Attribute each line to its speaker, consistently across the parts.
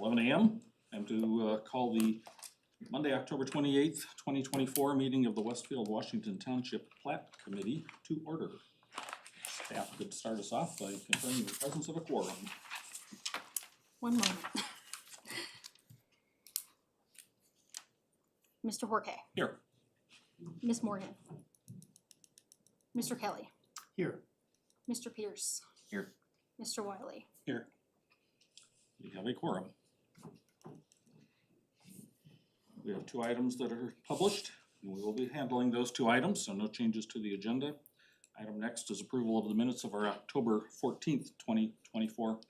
Speaker 1: 11 a.m. and to call the Monday, October 28th, 2024 meeting of the Westfield, Washington Township Plat Committee to order. Staff could start us off by confirming the presence of a quorum.
Speaker 2: One moment. Mr. Horke.
Speaker 1: Here.
Speaker 2: Ms. Morgan. Mr. Kelly.
Speaker 3: Here.
Speaker 2: Mr. Pierce.
Speaker 1: Here.
Speaker 2: Mr. Wiley.
Speaker 1: Here. We have a quorum. We have 2 items that are published, and we will be handling those 2 items, so no changes to the agenda. Item next is approval of the minutes of our October 14th, 2024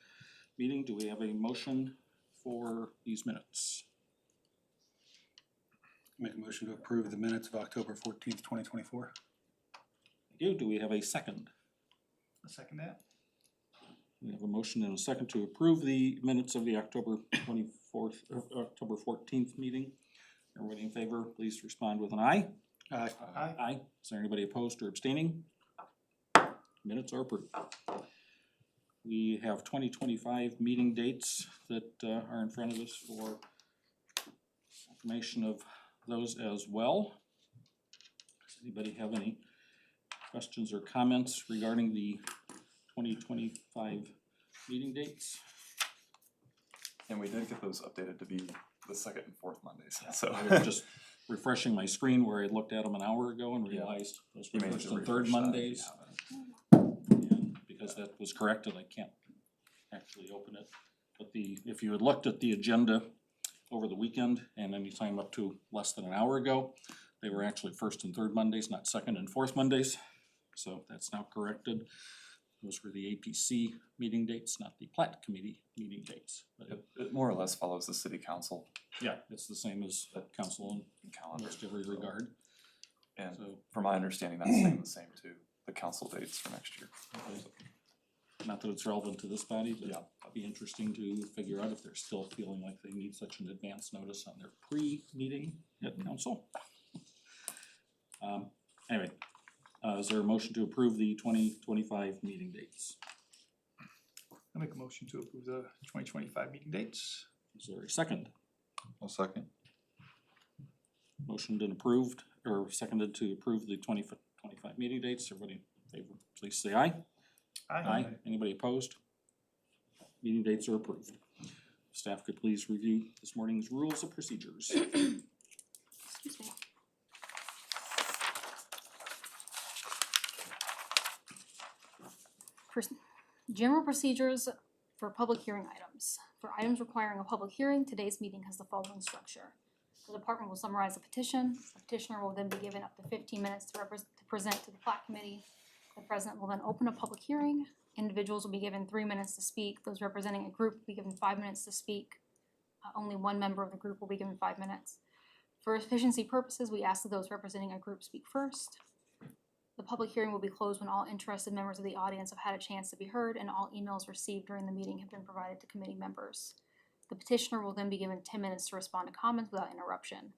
Speaker 1: meeting. Do we have a motion for these minutes?
Speaker 3: Make a motion to approve the minutes of October 14th, 2024.
Speaker 1: Thank you. Do we have a second?
Speaker 3: I'll second that.
Speaker 1: We have a motion and a second to approve the minutes of the October 14th meeting. Everybody in favor, please respond with an aye.
Speaker 3: Aye.
Speaker 1: Aye. Is there anybody opposed or abstaining? Minutes are approved. We have 2025 meeting dates that are in front of us for information of those as well. Does anybody have any questions or comments regarding the 2025 meeting dates?
Speaker 4: And we did get those updated to be the second and fourth Mondays, so.
Speaker 1: I was just refreshing my screen where I looked at them an hour ago and realized those were
Speaker 4: You may need
Speaker 1: first
Speaker 4: to
Speaker 1: and third
Speaker 4: refresh that if you
Speaker 1: Mondays.
Speaker 4: haven't.
Speaker 1: And because that was corrected, I can't actually open it. But if you had looked at the agenda over the weekend and any time up to less than an hour ago, they were actually first and third Mondays, not second and fourth Mondays. So that's now corrected. Those were the APC meeting dates, not the Plat Committee meeting dates. But
Speaker 4: It more or less follows the city council
Speaker 1: yeah, it's the same as council in
Speaker 4: calendar.
Speaker 1: almost every regard.
Speaker 4: And
Speaker 1: So
Speaker 4: from my understanding, that's staying the same too, the council dates for next year.
Speaker 1: not that it's relevant to this body, but
Speaker 4: Yeah.
Speaker 1: it'd be interesting to figure out if they're still feeling like they need such an advance notice on their pre-meeting at council. Anyway, is there a motion to approve the 2025 meeting dates?
Speaker 5: I'll make a motion to approve the 2025 meeting dates.
Speaker 1: Is there a second?
Speaker 4: I'll second.
Speaker 1: Motioned and approved, or seconded to approve the 2025 meeting dates. Everybody in favor, please say aye. Anybody opposed? Meeting dates are approved. Staff could please review this morning's rules of procedures.
Speaker 2: Excuse me. General procedures for public hearing items. For items requiring a public hearing, today's meeting has the following structure. The department will summarize the petition. The petitioner will then be given up to 15 minutes to present to the Plat Committee. The president will then open a public hearing. Individuals will be given 3 minutes to speak. Those representing a group will be given 5 minutes to speak. Only one member of the group will be given 5 minutes. For efficiency purposes, we ask that those representing a group speak first. The public hearing will be closed when all interested members of the audience have had a chance to be heard and all emails received during the meeting have been provided to committee members. The petitioner will then be given 10 minutes to respond to comments without interruption.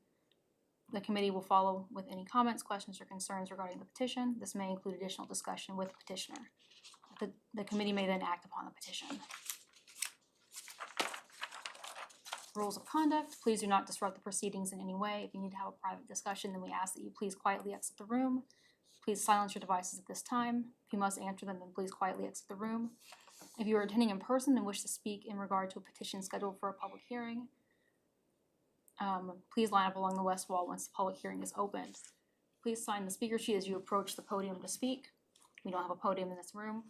Speaker 2: The committee will follow with any comments, questions, or concerns regarding the petition. This may include additional discussion with the petitioner. The committee may then act upon the petition. Rules of conduct. Please do not disrupt the proceedings in any way. If you need to have a private discussion, then we ask that you please quietly exit the room. Please silence your devices at this time. If you must answer them, then please quietly exit the room. If you are attending in person and wish to speak in regard to a petition scheduled for a public hearing, please line up along the west wall once the public hearing is opened. Please sign the speaker sheet as you approach the podium to speak. We don't have a podium in this room.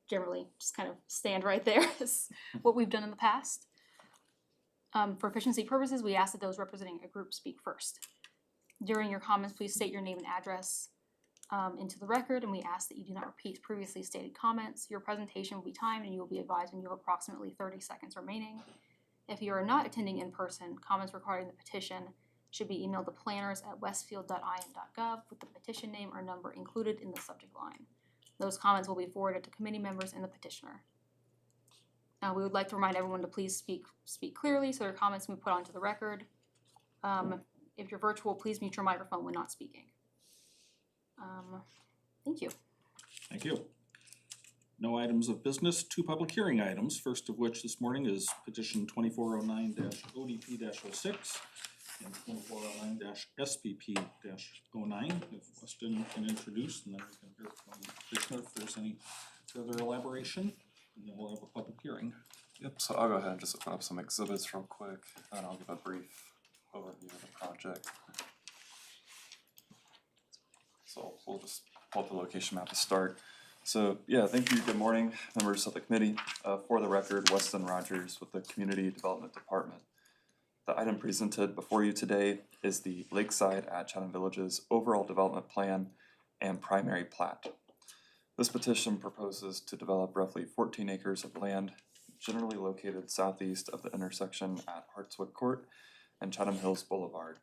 Speaker 2: Generally, just kind of stand right there is what we've done in the past. For efficiency purposes, we ask that those representing a group speak first. During your comments, please state your name and address into the record, and we ask that you do not repeat previously stated comments. Your presentation will be timed, and you will be advised when you have approximately 30 seconds remaining. If you are not attending in person, comments regarding the petition should be emailed to planners@westfield.in.gov with the petition name or number included in the subject line. Those comments will be forwarded to committee members and the petitioner. We would like to remind everyone to please speak clearly so their comments can be put onto the record. If you're virtual, please mute your microphone when not speaking. Thank you.
Speaker 1: Thank you. No items of business, two public hearing items, first of which this morning is petition 2409-ODP-06 and 2409-SPP-09. If Weston can introduce, and then we can hear from the petitioner if there's any further elaboration, and then we'll have a public hearing.
Speaker 4: Yep, so I'll go ahead and just open up some exhibits real quick, and I'll give a brief overview of the project. So we'll just pull up the location map to start. So yeah, thank you, good morning, members of the committee. For the record, Weston Rogers with the Community Development Department. The item presented before you today is the Lakeside at Chatham Village's overall development plan and primary plat. This petition proposes to develop roughly 14 acres of land generally located southeast of the intersection at Hartswood Court and Chatham Hills Boulevard.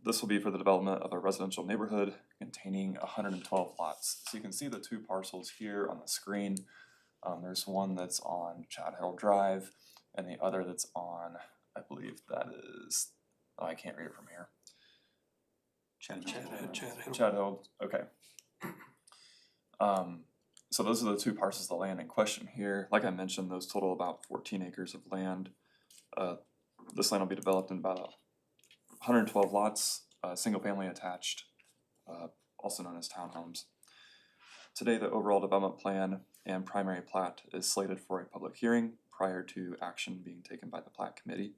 Speaker 4: This will be for the development of a residential neighborhood containing 112 lots. So you can see the two parcels here on the screen. There's one that's on Chad Hill Drive and the other that's on, I believe that is, oh, I can't read it from here. Chad Hill, okay. So those are the two parcels of land in question here. Like I mentioned, those total about 14 acres of land. This land will be developed in about 112 lots, single family attached, also known as townhomes. Today, the overall development plan and primary plat is slated for a public hearing prior to action being taken by the plat committee.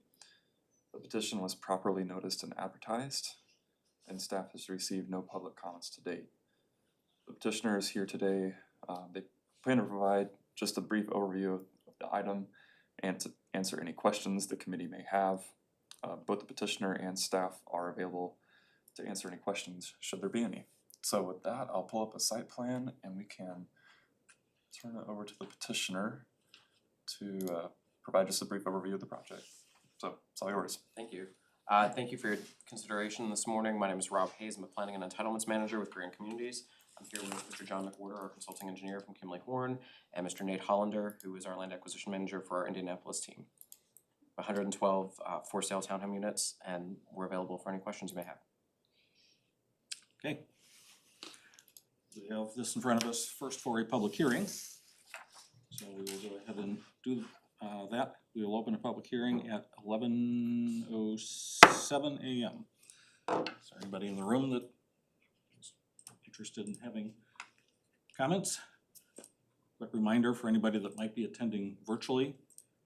Speaker 4: The petition was properly noticed and advertised, and staff has received no public comments to date. The petitioner is here today. They plan to provide just a brief overview of the item and to answer any questions the committee may have. Both the petitioner and staff are available to answer any questions should there be any. So with that, I'll pull up a site plan and we can turn it over to the petitioner to provide just a brief overview of the project. So it's all yours.
Speaker 6: Thank you. Thank you for your consideration this morning. My name is Rob Hayes. I'm a Planning and Entitlements Manager with Green Communities. I'm here with Mr. John McWhorter, our Consulting Engineer from Kimley Horn, and Mr. Nate Hollander, who is our Land Acquisition Manager for our Indianapolis team. 112 for sale townhome units, and we're available for any questions you may have.
Speaker 1: Okay. We have this in front of us first for a public hearing. So we will go ahead and do that. We will open a public hearing at 11:07 a.m. Is there anybody in the room that is interested in having comments? Quick reminder for anybody that might be attending virtually,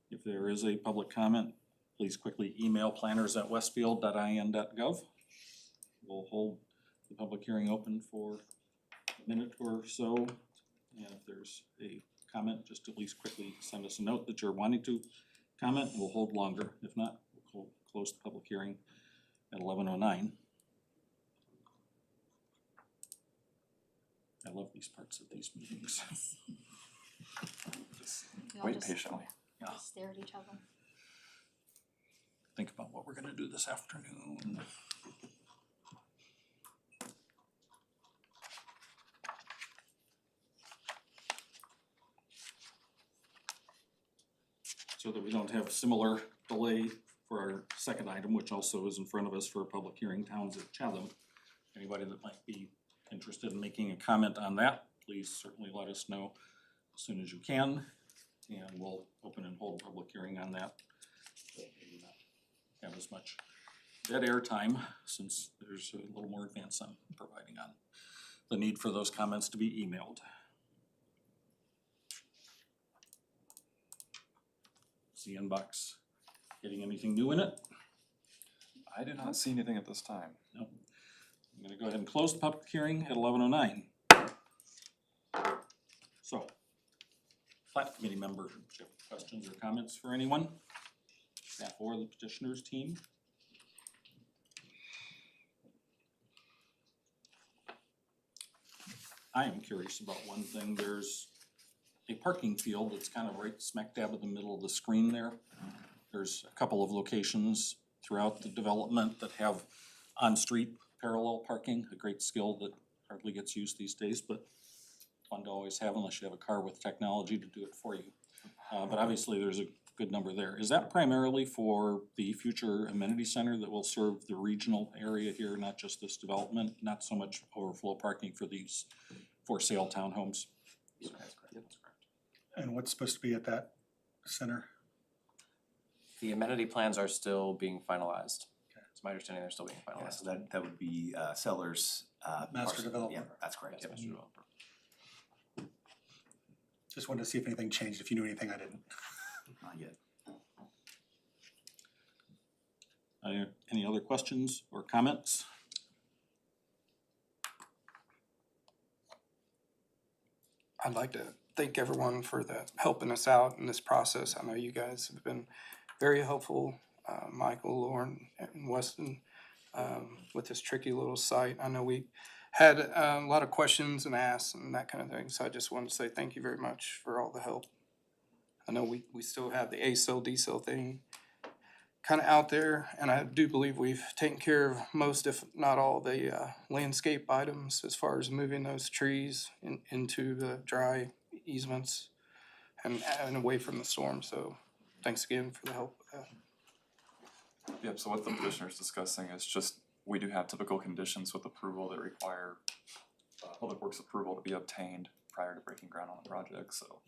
Speaker 1: if there is a public comment, please quickly email planners@westfield.in.gov. We'll hold the public hearing open for a minute or so, and if there's a comment, just at least quickly send us a note that you're wanting to comment, and we'll hold longer. If not, we'll close the public hearing at 11:09. I love these parts of these meetings.
Speaker 4: Just
Speaker 2: We all
Speaker 4: wait
Speaker 2: just
Speaker 4: patiently.
Speaker 1: Yeah.
Speaker 2: stare at each other.
Speaker 1: Think about what we're gonna do this afternoon. So that we don't have similar delay for our second item, which also is in front of us for a public hearing, Towns at Chatham. Anybody that might be interested in making a comment on that, please certainly let us know as soon as you can. And we'll open and hold a public hearing on that. So maybe not have as much dead air time, since there's a little more advance I'm providing on the need for those comments to be emailed. Is the inbox getting anything new in it?
Speaker 4: I do not see anything at this time.
Speaker 1: No. I'm gonna go ahead and close the public hearing at 11:09. So, Plat committee members, do you have questions or comments for anyone? Staff or the petitioner's team? I am curious about one thing. There's a parking field that's kind of right smack dab in the middle of the screen there. There's a couple of locations throughout the development that have on-street parallel parking, a great skill that hardly gets used these days, but fun to always have unless you have a car with technology to do it for you. But obviously there's a good number there. Is that primarily for the future amenity center that will serve the regional area here, not just this development, not so much overflow parking for these for sale townhomes?
Speaker 6: So that's correct, that's correct.
Speaker 3: And what's supposed to be at that center?
Speaker 6: The amenity plans are still being finalized. It's my understanding they're still being
Speaker 7: Yeah,
Speaker 6: finalized.
Speaker 7: so that would be Sellers.
Speaker 3: Master
Speaker 7: parcel.
Speaker 3: developer.
Speaker 7: Yeah, that's correct.
Speaker 6: Yes, Mr. Developer.
Speaker 3: Just wanted to see if anything changed, if you knew anything I didn't.
Speaker 7: Not yet.
Speaker 1: Any other questions or comments?
Speaker 8: I'd like to thank everyone for helping us out in this process. I know you guys have been very helpful, Michael, Lauren, and Weston, with this tricky little site. I know we had a lot of questions and asks and that kind of thing, so I just wanted to say thank you very much for all the help. I know we still have the A-cell, D-cell thing kind of out there, and I do believe we've taken care of most, if not all, the landscape items as far as moving those trees into the dry easements and away from the storm, so thanks again for the help with that.
Speaker 4: Yep, so what the petitioner's discussing is just, we do have typical conditions with approval that require Public Works approval to be obtained prior to breaking ground on the project, so.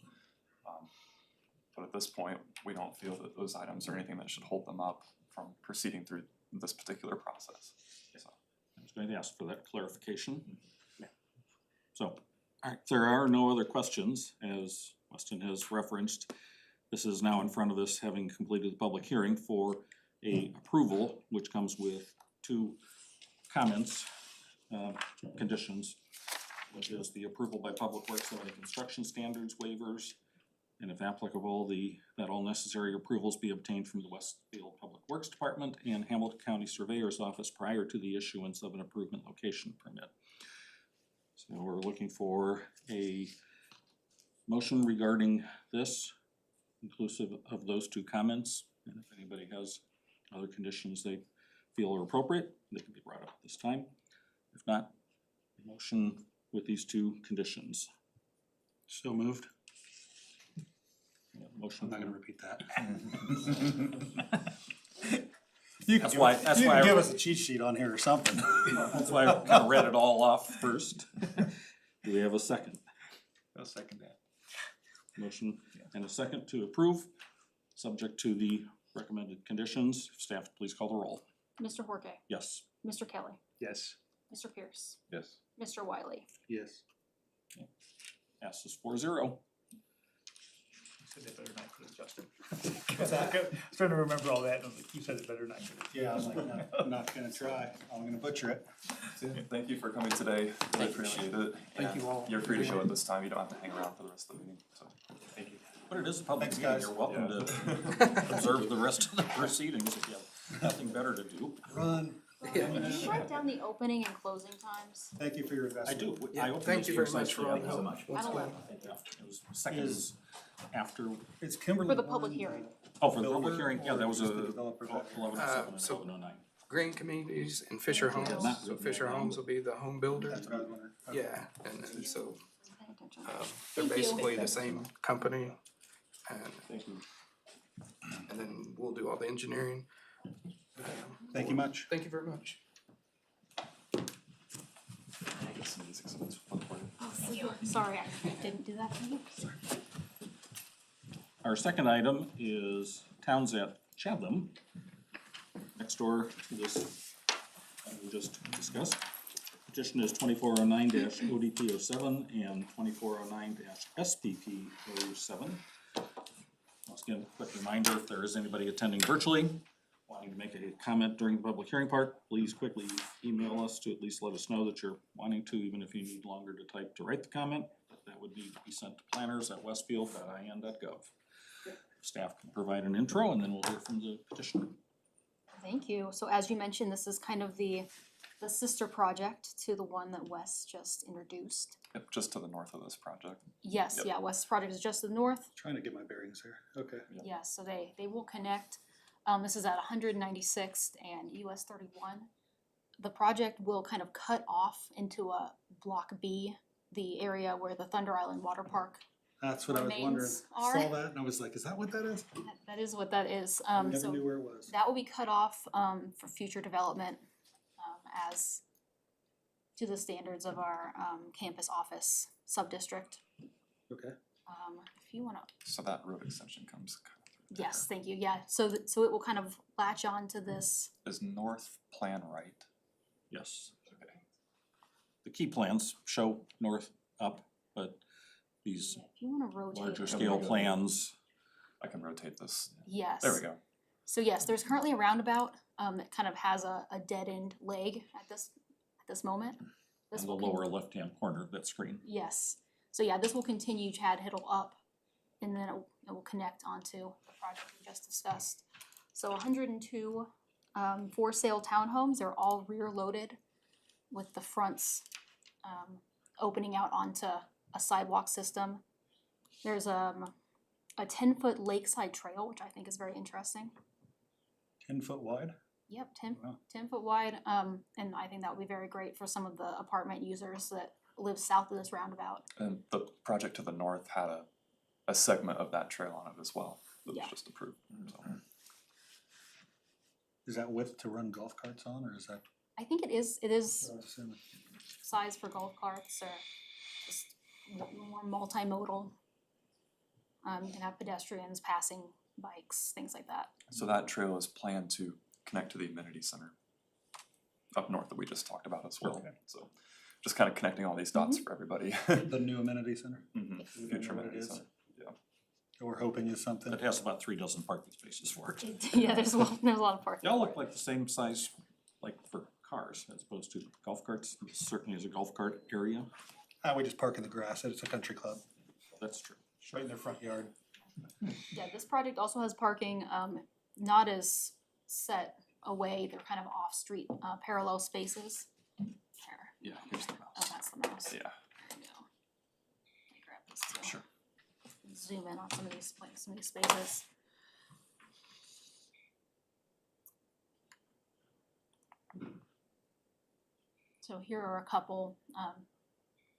Speaker 4: But at this point, we don't feel that those items are anything that should hold them up from proceeding through this particular process, so.
Speaker 1: I was going to ask for that clarification. So, alright, if there are no other questions, as Weston has referenced, this is now in front of us, having completed the public hearing for a approval, which comes with two comments, conditions, which is the approval by Public Works of any construction standards waivers, and if applicable, that all necessary approvals be obtained from the Westfield Public Works Department and Hamilton County Surveyor's Office prior to the issuance of an improvement location permit. So we're looking for a motion regarding this, inclusive of those two comments. And if anybody has other conditions they feel are appropriate, they can be brought up at this time. If not, a motion with these two conditions.
Speaker 3: So moved.
Speaker 1: Yeah, motion.
Speaker 3: I'm not gonna repeat that.
Speaker 1: That's why
Speaker 3: You
Speaker 1: I-
Speaker 3: can give us a cheat sheet on here or something.
Speaker 1: That's why I kind of read it all off first. Do we have a second?
Speaker 5: I'll second that.
Speaker 1: Motion and a second to approve, subject to the recommended conditions. Staff, please call the roll.
Speaker 2: Mr. Horke,
Speaker 1: Yes.
Speaker 2: Mr. Kelly,
Speaker 5: Yes.
Speaker 2: Mr. Pierce,
Speaker 5: Yes.
Speaker 2: Mr. Wiley.
Speaker 3: Yes.
Speaker 1: Passes 4-0.
Speaker 5: You said that better than I could have, Justin. I was trying to remember all that, and I was like, you said it better than I could have.
Speaker 3: Yeah, I was like, no, I'm not gonna try. I'm gonna butcher it.
Speaker 4: Thank you for coming today, I appreciate it.
Speaker 8: Thank you
Speaker 4: and
Speaker 8: all.
Speaker 4: You're free to go at this time, you don't have to hang around for the rest of the meeting, so, thank you.
Speaker 1: But it is a public
Speaker 3: Thanks,
Speaker 1: meeting,
Speaker 3: guys.
Speaker 1: you're welcome to observe the rest of the proceedings if you have nothing better to do.
Speaker 3: Run.
Speaker 2: Can you write down the opening and closing times?
Speaker 3: Thank you for your
Speaker 1: I
Speaker 3: investment.
Speaker 1: do, I opened
Speaker 8: Thank
Speaker 1: it
Speaker 8: you very much
Speaker 1: precisely
Speaker 8: for all
Speaker 1: on
Speaker 8: the
Speaker 1: the-
Speaker 8: help.
Speaker 7: much.
Speaker 8: What's
Speaker 2: At
Speaker 8: going
Speaker 2: 11.
Speaker 1: Yeah, it was seconds after,
Speaker 3: It's Kimberly.
Speaker 2: For the public
Speaker 3: Warren,
Speaker 2: hearing.
Speaker 1: oh, for the
Speaker 3: builder,
Speaker 1: public hearing, yeah,
Speaker 3: or
Speaker 1: that was
Speaker 3: just
Speaker 1: a
Speaker 3: the developer?
Speaker 1: 11:07 and
Speaker 8: so-
Speaker 1: 11:09.
Speaker 8: Green Communities and Fisher Homes,
Speaker 1: Not
Speaker 8: so
Speaker 1: written
Speaker 8: Fisher
Speaker 1: down.
Speaker 8: Homes will be the home builder.
Speaker 3: That's what I was wondering. Okay.
Speaker 8: Yeah, and then so,
Speaker 2: Pay attention.
Speaker 8: they're
Speaker 2: Thank you.
Speaker 8: basically the same company. And,
Speaker 1: Thank you.
Speaker 8: and then we'll do all the engineering.
Speaker 3: Thank you much.
Speaker 8: Thank you very much.
Speaker 4: I guess some of these exhibits will look like-
Speaker 2: Sorry, I didn't do that for you.
Speaker 1: Our second item is Towns at Chatham, next door to this we just discussed. Petition is 2409-ODP07 and 2409-SPP07. Once again, quick reminder, if there is anybody attending virtually, wanting to make a comment during the public hearing part, please quickly email us to at least let us know that you're wanting to, even if you need longer to type to write the comment. That would need to be sent to planners@westfield.in.gov. Staff can provide an intro and then we'll hear from the petitioner.
Speaker 2: Thank you. So as you mentioned, this is kind of the sister project to the one that Wes just introduced.
Speaker 4: Yep, just to the north of this project.
Speaker 2: Yes,
Speaker 4: Yep.
Speaker 2: yeah, Wes project is just to the north.
Speaker 3: Trying to get my bearings here. Okay.
Speaker 2: Yes, so they will connect. This is at 196th and US 31. The project will kind of cut off into a block B, the area where the Thunder Island Water Park.
Speaker 3: That's what I was wondering.
Speaker 2: Remains are-
Speaker 3: Saw that and I was like, is that what that is?
Speaker 2: That is what that is.
Speaker 3: I never
Speaker 2: So
Speaker 3: knew where it was.
Speaker 2: that will be cut off for future development as to the standards of our campus office sub-district.
Speaker 3: Okay.
Speaker 2: If you wanna,
Speaker 4: So that road extension comes kind of through
Speaker 2: yes, thank you, yeah, so so it will kind of latch on to this,
Speaker 4: there. Is north plan right?
Speaker 1: Yes.
Speaker 4: Okay.
Speaker 1: The key plans show north up, but these
Speaker 2: if you wanna rotate.
Speaker 1: larger
Speaker 2: it.
Speaker 1: scale plans,
Speaker 4: I can rotate this.
Speaker 2: Yes.
Speaker 4: There we go.
Speaker 2: So yes, there's currently a roundabout, that kind of has a dead end leg at this moment. This
Speaker 1: in the
Speaker 2: will con-
Speaker 1: lower left-hand corner of that screen.
Speaker 2: Yes, so yeah, this will continue Chad Hiddle up, and then it will connect onto the project we just discussed. So 102 for sale townhomes, they're all rear loaded with the fronts opening out onto a sidewalk system. There's a 10-foot lakeside trail, which I think is very interesting.
Speaker 3: 10 foot wide?
Speaker 2: Yep,
Speaker 3: Wow.
Speaker 2: 10 foot wide, and I think that would be very great for some of the apartment users that live south of this roundabout.
Speaker 4: And the project to the north had a segment of that trail on it as well. That was
Speaker 2: Yeah.
Speaker 4: just approved, so.
Speaker 3: Is that width to run golf carts on, or is that?
Speaker 2: I think it is
Speaker 3: I'm assuming.
Speaker 2: size for golf carts or just more multimodal. You can have pedestrians passing bikes, things like that.
Speaker 4: So that trail is planned to connect to the amenity center up north that we just talked about as well.
Speaker 3: Okay.
Speaker 4: So just kind of connecting all these dots for everybody.
Speaker 3: The new amenity center?
Speaker 4: Mhm.
Speaker 3: Do we
Speaker 4: Future
Speaker 3: know what it
Speaker 4: amenity
Speaker 3: is?
Speaker 4: center, yeah.
Speaker 3: That we're hoping is something?
Speaker 1: It has about 3 dozen parking spaces for it.
Speaker 2: Yeah, there's a lot of parking.
Speaker 1: They all look like the same size, like for cars as opposed to golf carts. This certainly is a golf cart area.
Speaker 3: We just park in the grass, it's a country club,
Speaker 1: That's true.
Speaker 3: right in their front yard.
Speaker 2: Yeah, this project also has parking, not as set away, they're kind of off-street, parallel spaces. There,
Speaker 4: Yeah, here's the
Speaker 2: oh,
Speaker 4: mouse.
Speaker 2: that's the mouse.
Speaker 4: Yeah,
Speaker 2: There you go. Let me grab this too.
Speaker 4: sure.
Speaker 2: Zoom in on some of these, like, some of these spaces. So here are a couple,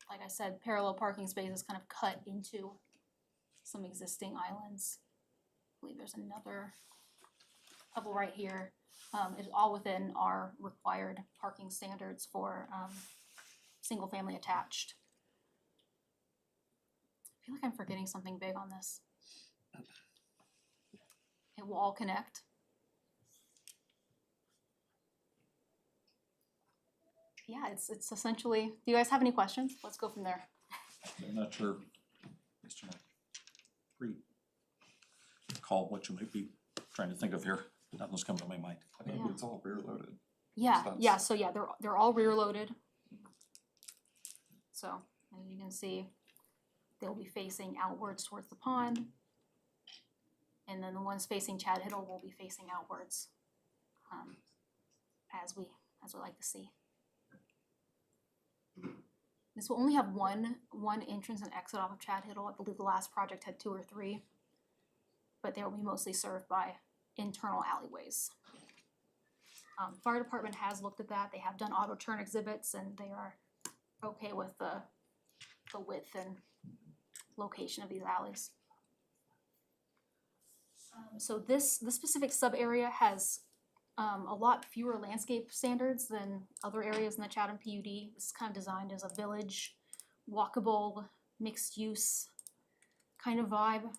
Speaker 2: like I said, parallel parking spaces kind of cut into some existing islands. I believe there's another couple right here. It's all within our required parking standards for, single family attached. I feel like I'm forgetting something big on this. It will all connect. Yeah, it's essentially, do you guys have any questions? Let's go from there.
Speaker 1: I'm not sure, Mr. recall what you might be trying to think of here. Nothing's coming to my mind.
Speaker 4: I think
Speaker 2: Yeah.
Speaker 4: it's all rear loaded.
Speaker 2: Yeah,
Speaker 4: So
Speaker 2: yeah,
Speaker 4: that's-
Speaker 2: so yeah, they're all rear loaded. So, as you can see, they'll be facing outwards towards the pond. And then the ones facing Chad Hiddle will be facing outwards, as we like to see. This will only have one entrance and exit off of Chad Hiddle. I believe the last project had 2 or 3. But they will be mostly served by internal alleyways. Fire department has looked at that. They have done auto turn exhibits and they are okay with the width and location of these alleys. So this specific sub area has a lot fewer landscape standards than other areas in the Chatham PUD. It's kind of designed as a village, walkable, mixed use kind of vibe.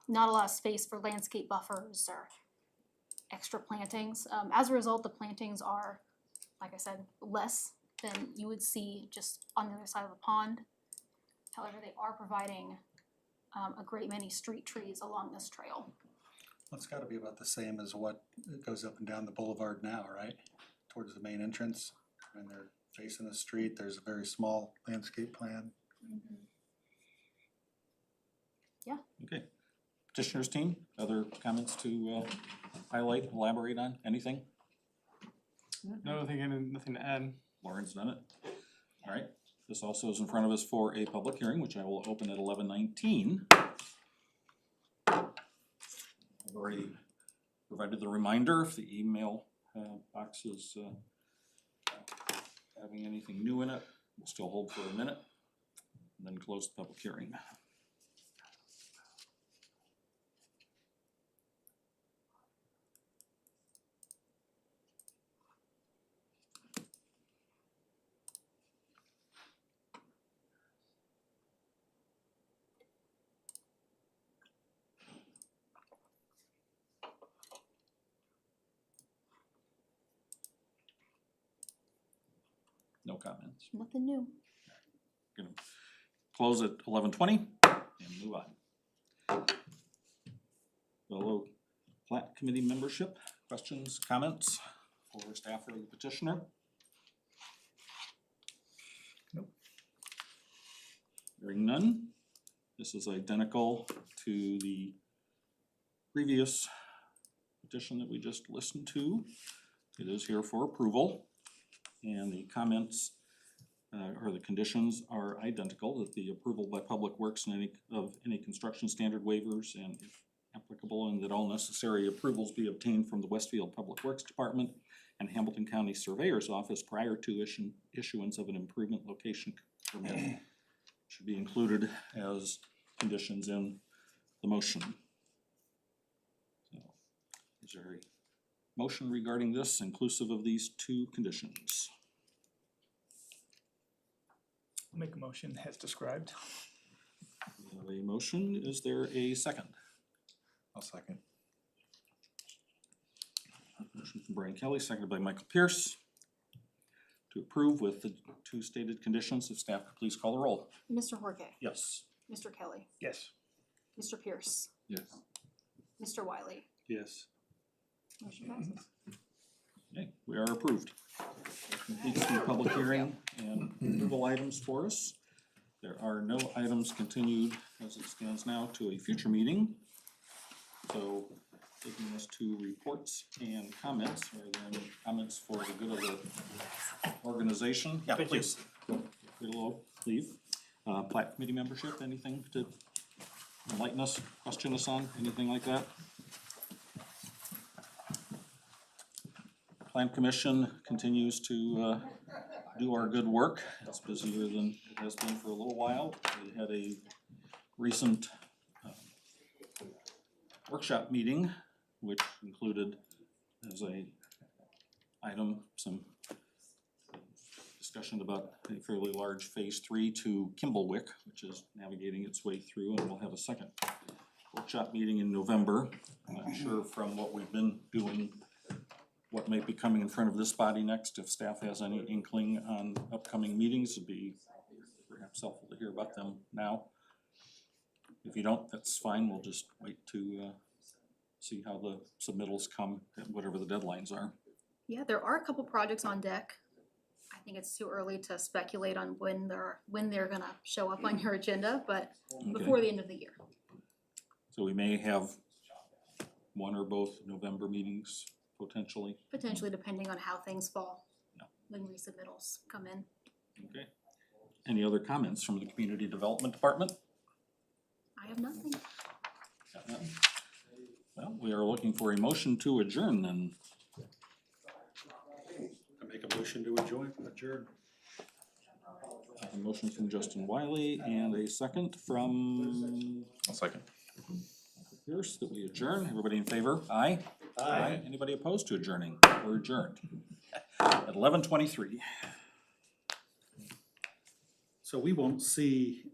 Speaker 2: Not a lot of space for landscape buffers or extra plantings. As a result, the plantings are, like I said, less than you would see just on the other side of the pond. However, they are providing a great many street trees along this trail.
Speaker 3: That's gotta be about the same as what goes up and down the boulevard now, right? Towards the main entrance, when they're facing the street, there's a very small landscape plan.
Speaker 1: Okay. Petitioners team, other comments to highlight, elaborate on, anything?
Speaker 8: No, nothing to add.
Speaker 1: Lauren's done it. All right, this also is in front of us for a public hearing, which I will open at 11:19. I've already provided the reminder if the email box is having anything new in it. We'll still hold for a minute and then close the public hearing. No comments.
Speaker 2: Nothing new.
Speaker 1: Gonna close at 11:20 and move on. Fellow Plat Committee membership, questions, comments for staff or the petitioner?
Speaker 5: Nope.
Speaker 1: Hearing none. This is identical to the previous petition that we just listened to. It is here for approval, and the comments or the conditions are identical, that the approval by Public Works and any construction standard waivers and if applicable, and that all necessary approvals be obtained from the Westfield Public Works Department and Hamilton County Surveyor's Office prior to issuance of an improvement location permit should be included as conditions in the motion. So, is there a motion regarding this inclusive of these two conditions?
Speaker 5: I'll make a motion as described.
Speaker 1: We have a motion, is there a second?
Speaker 3: I'll second.
Speaker 1: Motion from Brian Kelly, seconded by Michael Pierce. To approve with the two stated conditions, if staff could please call the roll.
Speaker 2: Mr. Horke,
Speaker 1: Yes.
Speaker 2: Mr. Kelly,
Speaker 5: Yes.
Speaker 2: Mr. Pierce,
Speaker 1: Yes.
Speaker 2: Mr. Wiley.
Speaker 3: Yes.
Speaker 2: Motion passes.
Speaker 1: Okay, we are approved. That completes the public hearing and approval items for us. There are no items continued as it stands now to a future meeting. So taking us to reports and comments, are there any comments for the good of the organization? Yeah, please. Hello, leave. Plat committee membership, anything to enlighten us, question us on, anything like that? Plan Commission continues to do our good work. It's busier than it has been for a little while. We had a recent workshop meeting, which included as a item some discussion about a fairly large phase 3 to Kimblewick, which is navigating its way through, and we'll have a second workshop meeting in November. I'm not sure from what we've been doing what may be coming in front of this body next. If staff has any inkling on upcoming meetings, it'd be perhaps helpful to hear about them now. If you don't, that's fine, we'll just wait to see how the submittals come, and whatever the deadlines are.
Speaker 2: Yeah, there are a couple projects on deck. I think it's too early to speculate on when they're gonna show up on your agenda, but before the end of the year.
Speaker 1: So we may have one or both November meetings potentially.
Speaker 2: Potentially depending on how things fall.
Speaker 1: Yeah.
Speaker 2: When resubmittals come in.
Speaker 1: Okay. Any other comments from the Community Development Department?
Speaker 2: I have nothing.
Speaker 1: Got none? Well, we are looking for a motion to adjourn then.
Speaker 3: I make a motion to adjourn.
Speaker 1: A motion from Justin Wiley and a second from
Speaker 4: I'll second.
Speaker 1: Pierce that we adjourn. Everybody in favor? Aye? Aye. Anybody opposed to adjourning? We're adjourned at 11:23.
Speaker 3: So we won't see